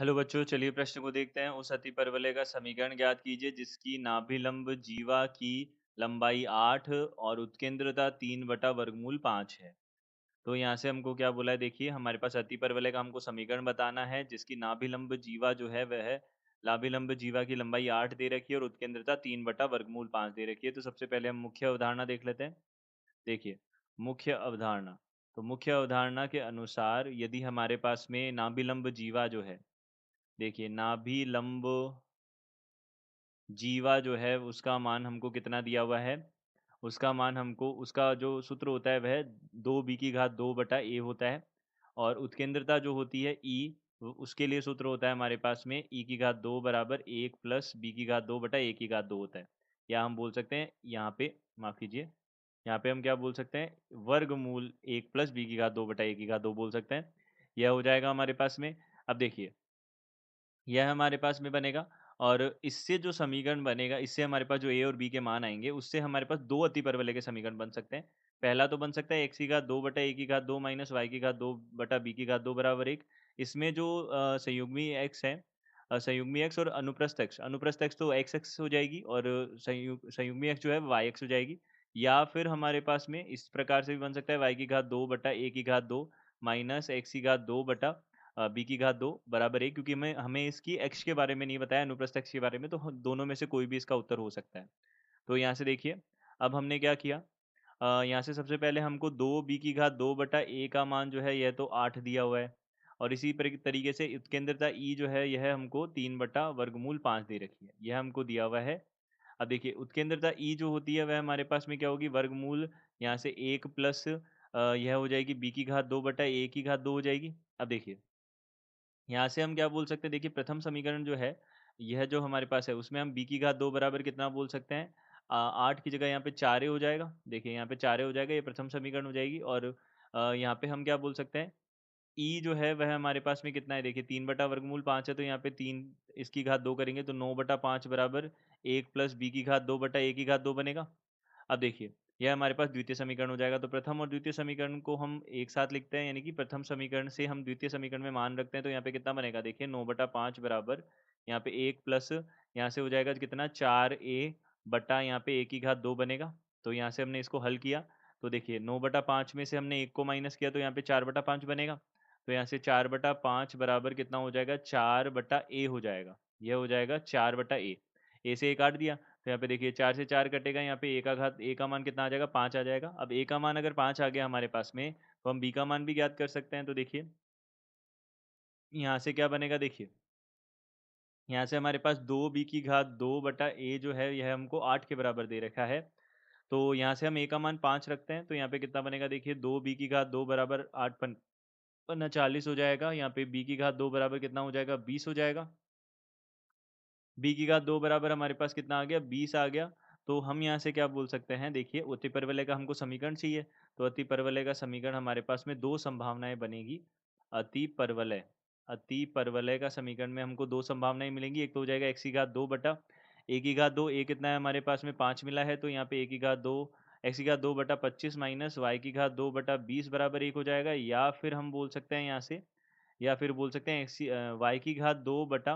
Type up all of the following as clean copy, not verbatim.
Hello बच्चों, चलिए प्रश्न को देखते हैं। उस अतिपरवलय का समीकरण ज्ञात कीजिए जिसकी नाभिलंब जीवा की लंबाई 8 और उत्केंद्रता 3/वर्गमूल 5 है। तो यहाँ से हमको क्या बोला है, देखिए हमारे पास अतिपरवलय का हमको समीकरण बताना है जिसकी नाभिलंब जीवा जो है वह नाभिलंब जीवा की लंबाई 8 दे रखी है और उत्केंद्रता 3/वर्गमूल 5 दे रखी है। तो सबसे पहले हम मुख्य अवधारणा देख लेते हैं। देखिए, मुख्य अवधारणा, तो मुख्य अवधारणा के अनुसार यदि हमारे पास में नाभिलंब जीवा जो है, देखिए नाभिलंब जीवा जो है उसका मान हमको कितना दिया हुआ है, उसका मान हमको उसका जो सूत्र होता है वह 2b² होता है। और उत्केंद्रता जो होती है ई, उसके लिए सूत्र होता है हमारे पास में e² बराबर 1+b² होता है। या हम बोल सकते हैं यहाँ पे, माफ़ कीजिए, यहाँ पे हम क्या बोल सकते हैं, वर्गमूल 1+b² बोल सकते हैं। यह हो जाएगा हमारे पास में। अब देखिए, यह हमारे पास में बनेगा और इससे जो समीकरण बनेगा, इससे हमारे पास जो ए और बी के मान आएँगे, उससे हमारे पास 2 अतिपरवलय के समीकरण बन सकते हैं। पहला तो बन सकता है x की घात 2 बटा a की घात 2 माइनस y की घात 2 बटा b की घात 2 बराबर 1। इसमें जो संयुग्मी x है, संयुग्मी x और अनुप्रस्थ x तो x हो जाएगी और संयुग्मी x जो है yx हो जाएगी। या फिर हमारे पास में इस प्रकार से भी बन सकता है y की घात 2 बटा a की घात 2 माइनस x की घात 2 बटा b की घात 2 बराबर 1, क्योंकि हमें हमें इसकी x के बारे में नहीं बताया, अनुप्रस्थ x के बारे में, तो दोनों में से कोई भी इसका उत्तर हो सकता है। तो यहाँ से देखिए, अब हमने क्या किया, यहाँ से सबसे पहले हमको 2b की घात 2 बटा a का मान जो है यह तो 8 दिया हुआ है। और इसी तरीके से उत्केंद्रता e जो है यह हमको 3/वर्गमूल 5 दे रखी है, यह हमको दिया हुआ है। अब देखिए, उत्केंद्रता ई जो होती है वह हमारे पास में क्या होगी, वर्गमूल यहाँ से 1 प्लस यह हो जाएगी b की घात 2 बटा a की घात 2 हो जाएगी। अब देखिए, यहाँ से हम क्या बोल सकते हैं, देखिए प्रथम समीकरण जो है, यह जो हमारे पास है उसमें हम b की घात 2 बराबर कितना बोल सकते हैं, 8 की जगह यहाँ पे 4a हो जाएगा। देखिए यहाँ पे 4a हो जाएगा, ये प्रथम समीकरण हो जाएगी। और यहाँ पे हम क्या बोल सकते हैं, ई जो है वह हमारे पास में कितना है, देखिए 3/वर्गमूल 5 है, तो यहाँ पे 3 इसकी घात 2 करेंगे तो 9/5 बराबर 1 प्लस b की घात 2 बटा a की घात 2 बनेगा। अब देखिए, यह हमारे पास द्वितीय समीकरण हो जाएगा। तो प्रथम और द्वितीय समीकरण को हम एक साथ लिखते हैं, यानी कि प्रथम समीकरण से हम द्वितीय समीकरण में मान रखते हैं। तो यहाँ पे कितना बनेगा, देखिए 9/5 बराबर यहाँ पे 1 प्लस यहाँ से हो जाएगा कितना, 4a बटा यहाँ पे a की घात 2 बनेगा। तो यहाँ से हमने इसको हल किया, तो देखिए 9/5 में से हमने 1 को माइनस किया तो यहाँ पे 4/5 बनेगा। तो यहाँ से 4/5 बराबर कितना हो जाएगा, 4/a हो जाएगा। यह हो जाएगा 4/a। ए से 1 काट दिया, तो यहाँ पे देखिए 4 से 4 कटेगा, यहाँ पे ए का मान कितना आ जाएगा, 5 आ जाएगा। अब ए का मान अगर 5 आ गया हमारे पास में, तो हम बी का मान भी ज्ञात कर सकते हैं। तो देखिए, यहाँ से क्या बनेगा, देखिए यहाँ से हमारे पास 2b की घात 2 बटा a जो है यह हमको 8 के बराबर दे रखा है। तो यहाँ से हम a का मान 5 रखते हैं, तो यहाँ पे कितना बनेगा, देखिए 2b की घात 2 बराबर 8 पन्ना 40 हो जाएगा। यहाँ पे b की घात 2 बराबर कितना हो जाएगा, 20 हो जाएगा। b की घात 2 बराबर हमारे पास कितना आ गया, 20 आ गया। तो हम यहाँ से क्या बोल सकते हैं, देखिए अतिपरवलय का हमको समीकरण चाहिए। तो अतिपरवलय का समीकरण हमारे पास में 2 संभावनाएं बनेगी। अतिपरवलय अतिपरवलय का समीकरण में हमको 2 संभावनाएं मिलेंगी। एक तो हो जाएगा x की घात 2 बटा a की घात 2, a कितना है हमारे पास में, 5 मिला है, तो यहाँ पे a की घात 2 x की घात 2 बटा 25 माइनस y की घात 2 बटा 20 बराबर 1 हो जाएगा। या फिर हम बोल सकते हैं यहाँ से, या फिर बोल सकते हैं y की घात 2 बटा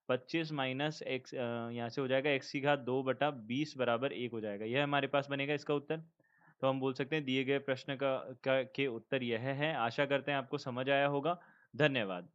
25 माइनस x, यहाँ से हो जाएगा x की घात 2 बटा 20 बराबर 1 हो जाएगा। यह हमारे पास बनेगा इसका उत्तर। तो हम बोल सकते हैं दिए गए प्रश्न के उत्तर यह है। आशा करते हैं आपको समझ आया होगा। धन्यवाद।